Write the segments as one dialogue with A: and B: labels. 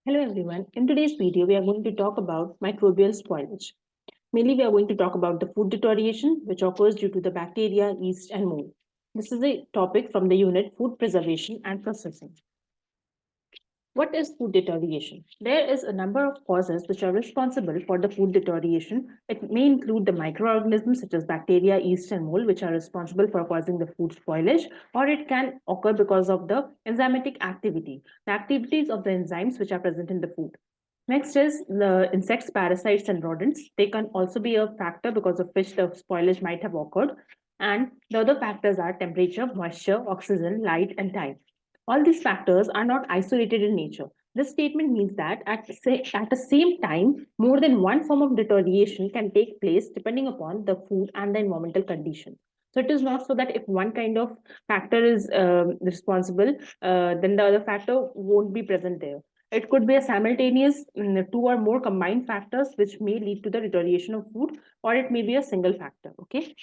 A: Hello everyone. In today's video, we are going to talk about microbial spoilage. Mainly, we are going to talk about the food deterioration, which occurs due to the bacteria, yeast, and mold. This is a topic from the unit Food Preservation and Processing. What is food deterioration? There is a number of causes which are responsible for the food deterioration. It may include the microorganisms such as bacteria, yeast, and mold, which are responsible for causing the food spoilage, or it can occur because of the enzymatic activity, the activities of the enzymes which are present in the food. Next is the insects, parasites, and rodents. They can also be a factor because of which the spoilage might have occurred. And the other factors are temperature, moisture, oxygen, light, and time. All these factors are not isolated in nature. This statement means that at the same time, more than one form of deterioration can take place depending upon the food and the environmental condition. So it is not so that if one kind of factor is responsible, then the other factor won't be present there. It could be a simultaneous two or more combined factors which may lead to the deterioration of food, or it may be a single factor. Okay.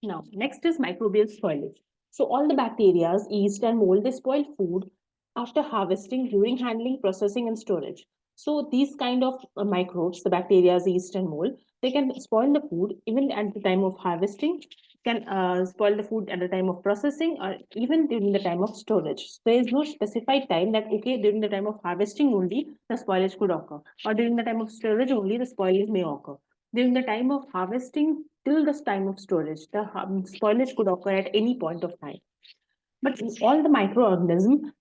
A: Now, next is microbial spoilage. So all the bacteria, yeast, and mold, they spoil food after harvesting, during handling, processing, and storage. So these kind of microbes, the bacteria, yeast, and mold, they can spoil the food even at the time of harvesting, can spoil the food at the time of processing, or even during the time of storage. So there is no specified time that, okay, during the time of harvesting only, the spoilage could occur, or during the time of storage only, the spoilage may occur. During the time of harvesting till this time of storage, the spoilage could occur at any point of time. But all the microorganism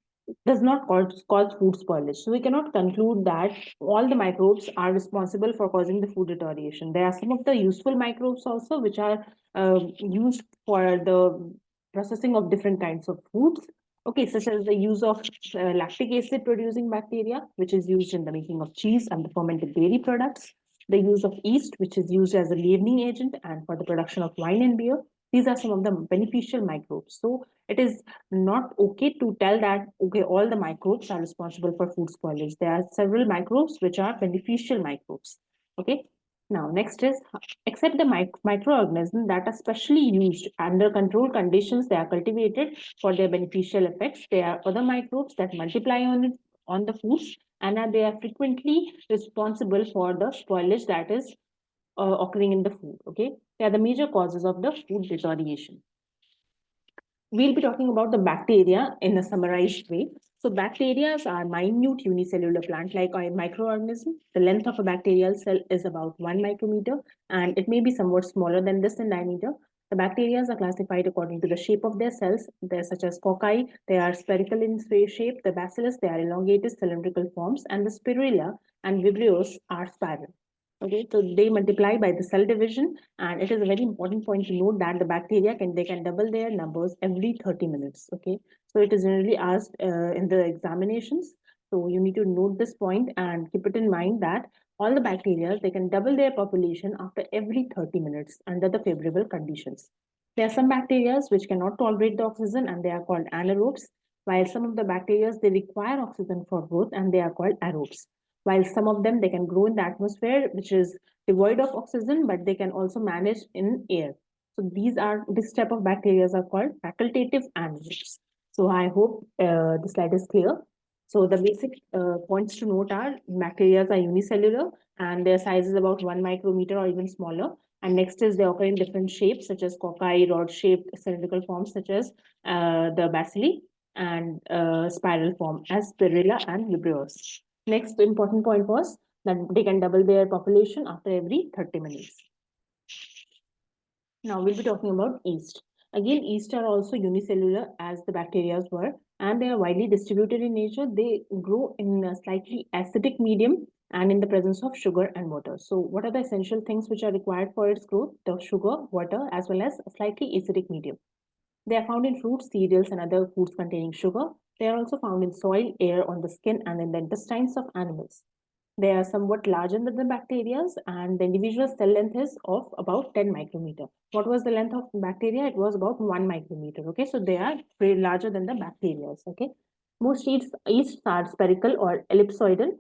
A: does not cause food spoilage. So we cannot conclude that all the microbes are responsible for causing the food deterioration. There are some of the useful microbes also which are used for the processing of different kinds of foods. Okay, such as the use of lactic acid producing bacteria, which is used in the making of cheese and the fermented dairy products. The use of yeast, which is used as a leavening agent and for the production of wine and beer. These are some of the beneficial microbes. So it is not okay to tell that, okay, all the microbes are responsible for food spoilage. There are several microbes which are beneficial microbes. Okay. Now, next is except the microorganisms that are specially used under controlled conditions, they are cultivated for their beneficial effects. There are other microbes that multiply on the foods, and they are frequently responsible for the spoilage that is occurring in the food. Okay, they are the major causes of the food deterioration. We'll be talking about the bacteria in a summarized way. So bacteria are minute unicellular plant-like microorganisms. The length of a bacterial cell is about 1 micrometer, and it may be somewhat smaller than this in diameter. The bacteria are classified according to the shape of their cells. They're such as cocci, they are spherical in shape. The bacillus, they are elongated cylindrical forms, and the spirilla and vibrios are spiral. Okay, so they multiply by the cell division, and it is a very important point to note that the bacteria can double their numbers every 30 minutes. Okay, so it is generally asked in the examinations. So you need to note this point and keep it in mind that all the bacteria, they can double their population after every 30 minutes under the favorable conditions. There are some bacteria which cannot tolerate the oxygen, and they are called anaerobes, while some of the bacteria, they require oxygen for growth, and they are called aerobes. While some of them, they can grow in the atmosphere, which is devoid of oxygen, but they can also manage in air. So this type of bacteria are called facultative anaerobes. So I hope the slide is clear. So the basic points to note are bacteria are unicellular, and their size is about 1 micrometer or even smaller. And next is they occur in different shapes such as cocci, rod-shaped cylindrical forms such as the bacilli, and spiral form as spirilla and vibrios. Next important point was that they can double their population after every 30 minutes. Now we'll be talking about yeast. Again, yeast are also unicellular as the bacteria were, and they are widely distributed in nature. They grow in a slightly acidic medium and in the presence of sugar and water. So what are the essential things which are required for its growth? The sugar, water, as well as a slightly acidic medium. They are found in fruits, cereals, and other foods containing sugar. They are also found in soil, air, on the skin, and in the intestines of animals. They are somewhat larger than the bacteria, and the individual cell length is of about 10 micrometer. What was the length of bacteria? It was about 1 micrometer. Okay, so they are very larger than the bacteria. Okay, most yeasts are spherical or ellipsoidal.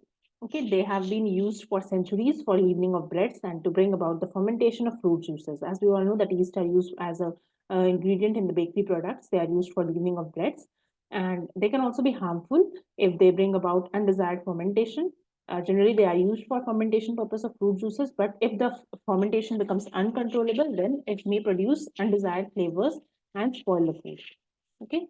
A: Okay, they have been used for centuries for leavening of breads and to bring about the fermentation of fruit juices. As we all know that yeast are used as a ingredient in the bakery products. They are used for leavening of breads. and they can also be harmful if they bring about undesired fermentation. Generally, they are used for fermentation purpose of fruit juices, but if the fermentation becomes uncontrollable, then it may produce undesired flavors and spoil the food. Okay.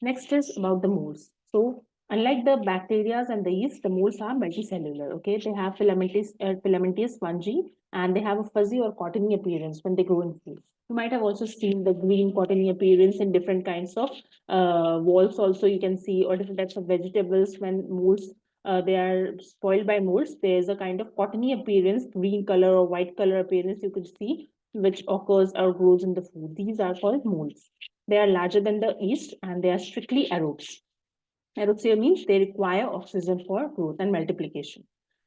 A: Next is about the molds. So unlike the bacteria and the yeast, the molds are multicellular. Okay, they have filamentous fungi, and they have a fuzzy or cottony appearance when they grow in food. You might have also seen the green cottony appearance in different kinds of walls. Also, you can see, or different types of vegetables when molds. They are spoiled by molds. There's a kind of cottony appearance, green color or white color appearance you could see, which occurs or grows in the food. These are called molds. They are larger than the yeast and they are strictly aerobes. Aerobes means they require oxygen for growth and multiplication.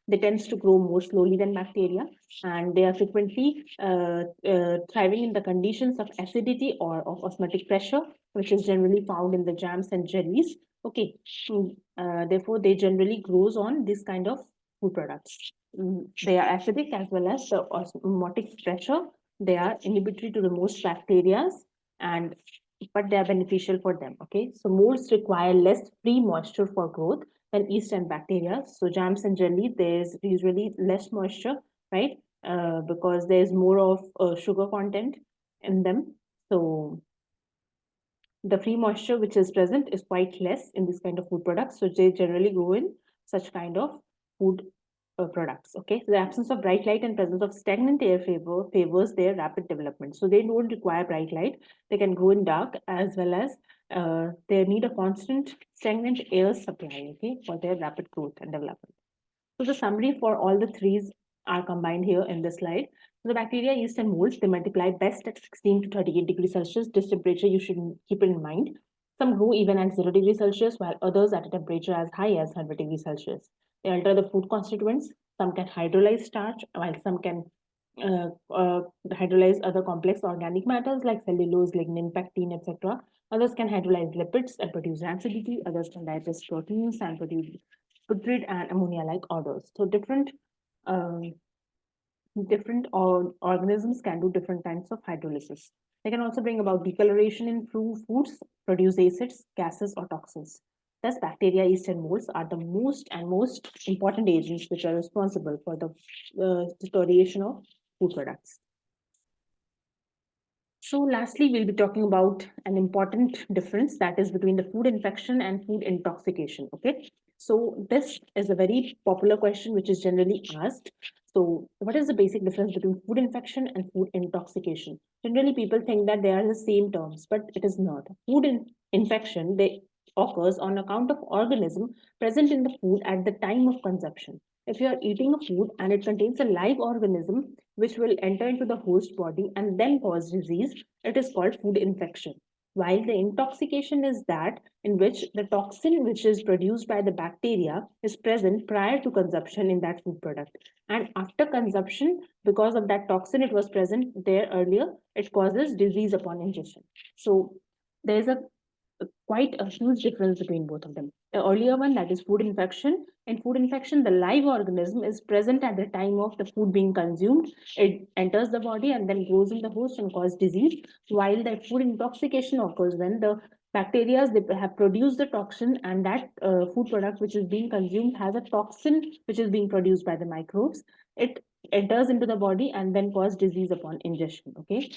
A: They tend to grow more slowly than bacteria, and they are frequently thriving in the conditions of acidity or of osmotic pressure, which is generally found in the jams and jellies. Okay, therefore they generally grows on this kind of food products. They are acidic as well as the osmotic pressure. They are inhibitory to the most bacteria, and but they are beneficial for them. Okay, so molds require less free moisture for growth than yeast and bacteria. So jams and jelly, there's usually less moisture, right? Because there's more of sugar content in them. So the free moisture which is present is quite less in this kind of food products. So they generally grow in such kind of food products. Okay, so the absence of bright light and presence of stagnant air favors their rapid development. So they don't require bright light. They can grow in dark, as well as they need a constant stagnant air supply, okay, for their rapid growth and development. So the summary for all the threes are combined here in this slide. So the bacteria, yeast, and molds, they multiply best at 16 to 38 degrees Celsius. This temperature you should keep in mind. Some grow even at 0 degrees Celsius, while others at a temperature as high as 100 degrees Celsius. They alter the food constituents. Some can hydrolyze starch, while some can hydrolyze other complex organic matters like cellulose, lignin, pectin, etc. Others can hydrolyze lipids and produce rancidity. Others can digest proteins and produce putrid and ammonia-like odors. So um, different organisms can do different kinds of hydrolysis. They can also bring about decoloration in foods, produce acids, gases, or toxins. Thus, bacteria, yeast, and molds are the most important agents which are responsible for the deterioration of food products. So lastly, we'll be talking about an important difference that is between the food infection and food intoxication. Okay, so this is a very popular question which is generally asked. So what is the basic difference between food infection and food intoxication? Generally, people think that they are the same terms, but it is not. Infection, they occurs on account of organism present in the food at the time of consumption. If you are eating a food and it contains a live organism which will enter into the host body and then cause disease, it is called food infection. While the intoxication is that in which the toxin which is produced by the bacteria is present prior to consumption in that food product. And after consumption, because of that toxin, it was present there earlier, it causes disease upon ingestion. So there is a quite a huge difference between both of them. The earlier one, that is food infection. In food infection, the live organism is present at the time of the food being consumed. It enters the body and then grows in the host and causes disease. While the food intoxication occurs when the bacteria they have produced the toxin, and that food product which is being consumed has a toxin which is being produced by the microbes. It enters into the body and then causes disease upon ingestion. Okay,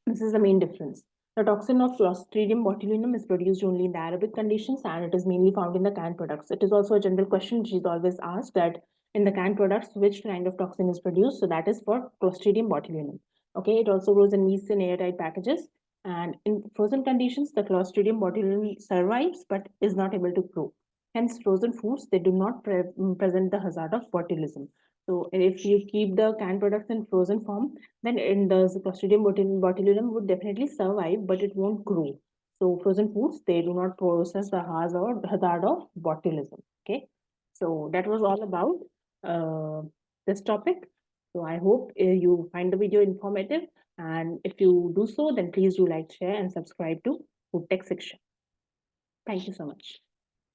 A: this is the main difference. The toxin of Clostridium botulinum is produced only in the aerobic conditions, and it is mainly found in the canned products. It is also a general question which is always asked, that in the canned products, which kind of toxin is produced? So that is for Clostridium botulinum. Okay, it also grows in yeast in airtight packages. And in frozen conditions, the Clostridium botulinum survives but is not able to grow. Hence, frozen foods, they do not present the hazard of botulism. So if you keep the canned products in frozen form, then in the Clostridium botulinum would definitely survive, but it won't grow. So frozen foods, they do not possess the hazard of botulism. Okay, so that was all about this topic. So I hope you find the video informative, and if you do so, then please do like, share, and subscribe to Food Tech Section. Thank you so much.